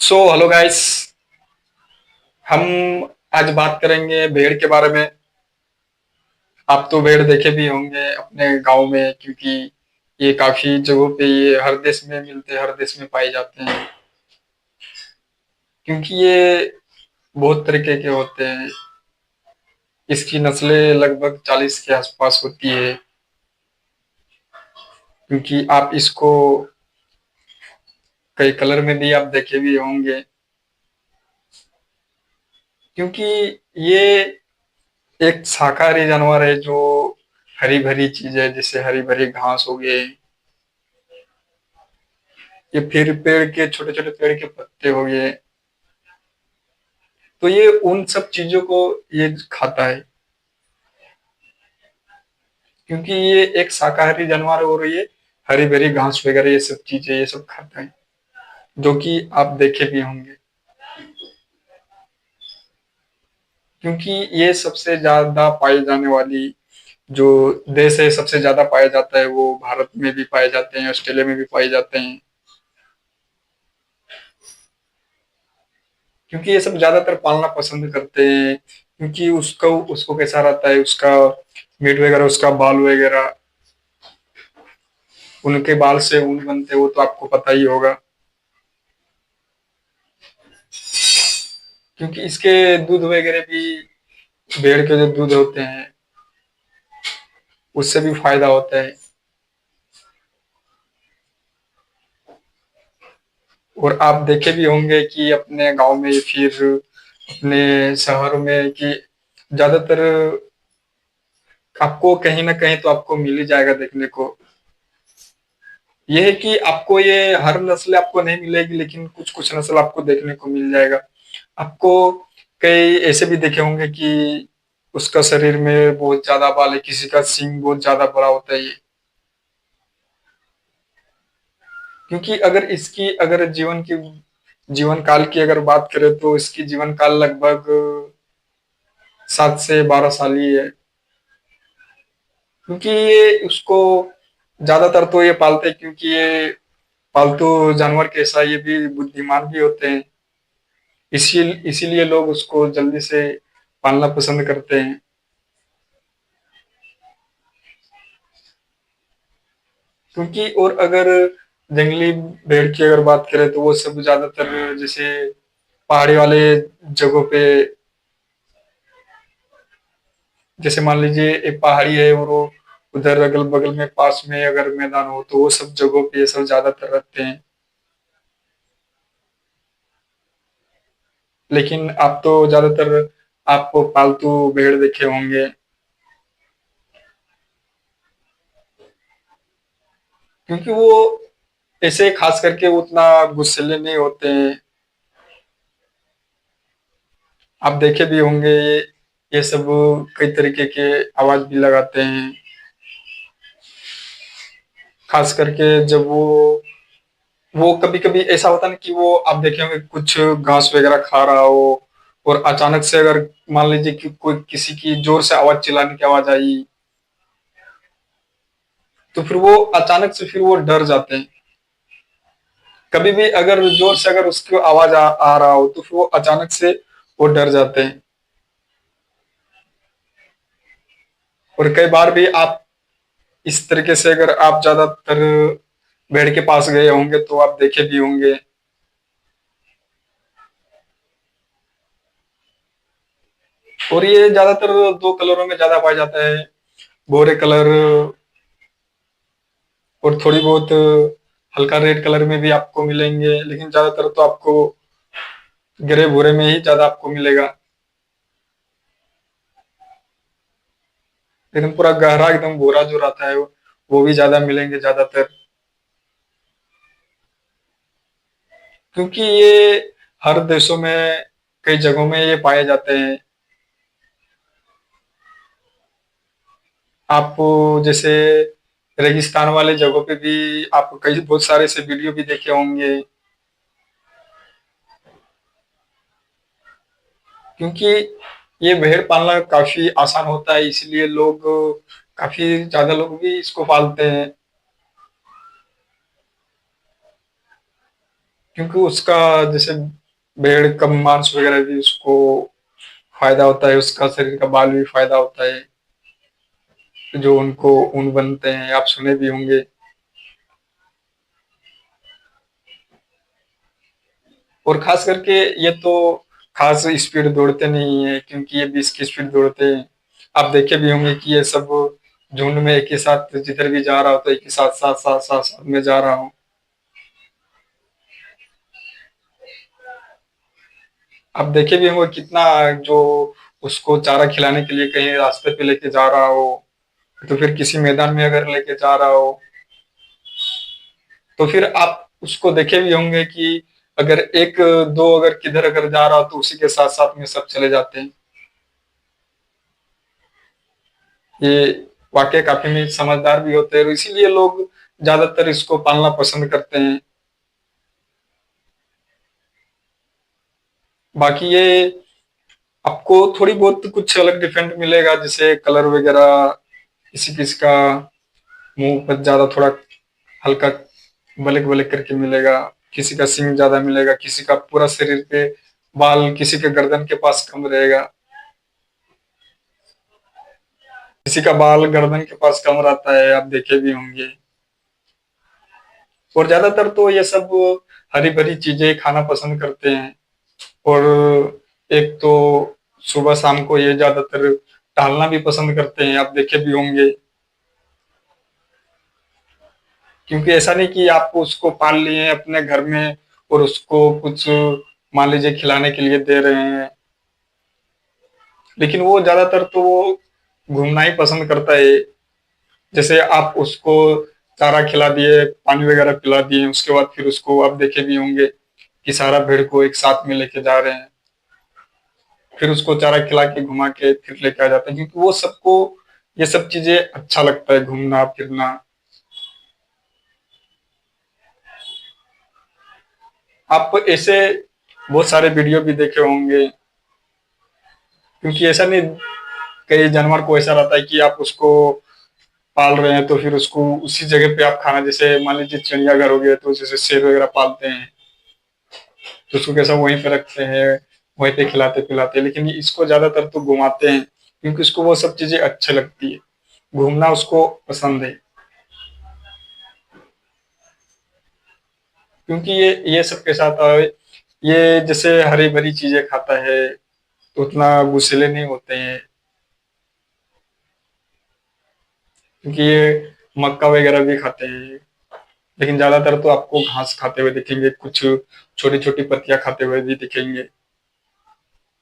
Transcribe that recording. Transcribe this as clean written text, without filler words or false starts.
So hello guys. हम आज बात करेंगे भेड़ के बारे में। आप तो भेड़ देखे भी होंगे अपने गांव में, क्योंकि ये काफी जगहों पे ये हर देश में मिलते हैं, हर देश में पाए जाते हैं। क्योंकि ये बहुत तरीके के होते हैं। इसकी नस्लें लगभग 40 के आसपास होती है। क्योंकि आप इसको कई कलर में भी आप देखे भी होंगे। क्योंकि ये एक शाकाहारी जानवर है जो हरी भरी चीजें, जैसे हरी भरी घास हो गए, ये फिर पेड़ के छोटे छोटे पेड़ के पत्ते हो गए, तो ये उन सब चीजों को ये खाता है। क्योंकि ये एक शाकाहारी जानवर है और ये हरी भरी घास वगैरह ये सब चीजें ये सब खाता है, जो कि आप देखे भी होंगे। क्योंकि ये सबसे ज्यादा पाई जाने वाली जो देश है, सबसे ज्यादा पाया जाता है वो भारत में भी पाए जाते हैं, ऑस्ट्रेलिया में भी पाए जाते हैं। क्योंकि ये सब ज्यादातर पालना पसंद करते हैं। क्योंकि उसको उसको कैसा रहता है, उसका मीट वगैरह, उसका बाल वगैरह, उनके बाल से ऊन बनते हैं, वो तो आपको पता ही होगा। क्योंकि इसके दूध वगैरह भी, भेड़ के जो दूध होते हैं उससे भी फायदा होता है। और आप देखे भी होंगे कि अपने गांव में फिर अपने शहर में कि ज्यादातर आपको कहीं ना कहीं तो आपको मिल ही जाएगा देखने को। यह है कि आपको ये हर नस्ल आपको नहीं मिलेगी, लेकिन कुछ कुछ नस्ल आपको देखने को मिल जाएगा। आपको कई ऐसे भी देखे होंगे कि उसका शरीर में बहुत ज्यादा बाल है, किसी का सींग बहुत ज्यादा बड़ा होता है ये। क्योंकि अगर इसकी अगर जीवन काल की अगर बात करें तो इसकी जीवन काल लगभग 7 से 12 साल ही है। क्योंकि ये उसको ज्यादातर तो ये पालते हैं, क्योंकि ये पालतू जानवर कैसा, ये भी बुद्धिमान भी होते हैं। इसीलिए लोग उसको जल्दी से पालना पसंद करते हैं। क्योंकि और अगर जंगली भेड़ की अगर बात करें तो वो सब ज्यादातर जैसे पहाड़ी वाले जगहों पे, जैसे मान लीजिए एक पहाड़ी है और वो उधर अगल बगल में पास में अगर मैदान हो तो वो सब जगहों पे ये सब ज्यादातर रहते हैं। लेकिन आप तो ज्यादातर आप पालतू भेड़ देखे होंगे। क्योंकि वो ऐसे खास करके उतना गुस्सैले नहीं होते हैं। आप देखे भी होंगे ये सब कई तरीके के आवाज भी लगाते हैं। खास करके जब वो कभी कभी ऐसा होता है ना कि वो आप देखे होंगे कुछ घास वगैरह खा रहा हो और अचानक से अगर मान लीजिए कि कोई किसी की जोर से आवाज, चिल्लाने की आवाज आई, तो फिर वो अचानक से फिर वो डर जाते हैं। कभी भी अगर जोर से अगर उसकी आवाज आ रहा हो तो फिर वो अचानक से वो डर जाते हैं। और कई बार भी आप इस तरीके से अगर आप ज्यादातर भेड़ के पास गए होंगे तो आप देखे भी होंगे। और ये ज्यादातर 2 कलरों में ज्यादा पाया जाता है, भूरे कलर और थोड़ी बहुत हल्का रेड कलर में भी आपको मिलेंगे, लेकिन ज्यादातर तो आपको ग्रे भूरे में ही ज्यादा आपको मिलेगा। लेकिन पूरा गहरा एकदम भूरा जो रहता है वो भी ज्यादा मिलेंगे ज्यादातर। क्योंकि ये हर देशों में कई जगहों में ये पाए जाते हैं। आप जैसे रेगिस्तान वाले जगहों पे भी आप कई बहुत सारे से वीडियो भी देखे होंगे। क्योंकि ये भेड़ पालना काफी आसान होता है, इसलिए लोग, काफी ज्यादा लोग भी इसको पालते हैं। क्योंकि उसका जैसे भेड़ का मांस वगैरह भी उसको फायदा होता है, उसका शरीर का बाल भी फायदा होता है, जो उनको ऊन बनते हैं, आप सुने भी होंगे। और खास करके ये तो खास स्पीड दौड़ते नहीं है, क्योंकि ये 20 की स्पीड दौड़ते हैं। आप देखे भी होंगे कि ये सब झुंड में एक ही साथ जिधर भी जा रहा होता है, एक ही साथ साथ साथ साथ साथ में जा रहा हूँ। आप देखे भी होंगे कितना, जो उसको चारा खिलाने के लिए कहीं रास्ते पे लेके जा रहा हो, तो फिर किसी मैदान में अगर लेके जा रहा हो, तो फिर आप उसको देखे भी होंगे कि अगर एक दो अगर किधर अगर जा रहा हो तो उसी के साथ साथ में सब चले जाते हैं। ये वाकई काफी में समझदार भी होते हैं, और इसीलिए लोग ज्यादातर इसको पालना पसंद करते हैं। बाकी ये आपको थोड़ी बहुत कुछ अलग डिफरेंट मिलेगा, जैसे कलर वगैरह, किसी किसी का मुंह पर ज्यादा थोड़ा हल्का ब्लैक ब्लैक करके मिलेगा, किसी का सींग ज्यादा मिलेगा, किसी का पूरा शरीर पे बाल किसी के गर्दन के पास कम रहेगा, किसी का बाल गर्दन के पास कम रहता है, आप देखे भी होंगे। और ज्यादातर तो ये सब हरी भरी चीजें खाना पसंद करते हैं। और एक तो सुबह शाम को ये ज्यादातर टहलना भी पसंद करते हैं, आप देखे भी होंगे। क्योंकि ऐसा नहीं कि आप उसको पाल लिए हैं अपने घर में और उसको कुछ मान लीजिए खिलाने के लिए दे रहे हैं, लेकिन वो ज्यादातर तो वो घूमना ही पसंद करता है। जैसे आप उसको चारा खिला दिए, पानी वगैरह पिला दिए, उसके बाद फिर उसको आप देखे भी होंगे कि सारा भेड़ को एक साथ में लेके जा रहे हैं, फिर उसको चारा खिला के घुमा के फिर लेके आ जाते हैं, क्योंकि वो सबको ये सब चीजें अच्छा लगता है, घूमना फिरना। आप ऐसे बहुत सारे वीडियो भी देखे होंगे, क्योंकि ऐसा नहीं, कई जानवर को ऐसा रहता है कि आप उसको पाल रहे हैं तो फिर उसको उसी जगह पे आप खाना, जैसे मान लीजिए चिड़ियाघर हो गया तो जैसे शेर वगैरह पालते हैं तो उसको कैसा वहीं पे रखते हैं, वहीं पे खिलाते पिलाते हैं, लेकिन इसको ज्यादातर तो घुमाते हैं, क्योंकि उसको वो सब चीजें अच्छी लगती है, घूमना उसको पसंद है। क्योंकि ये सब के साथ ये जैसे हरी भरी चीजें खाता है तो उतना गुस्सैले नहीं होते हैं, क्योंकि ये मक्का वगैरह भी खाते हैं, लेकिन ज्यादातर तो आपको घास खाते हुए दिखेंगे, कुछ छोटी छोटी पत्तियां खाते हुए भी दिखेंगे।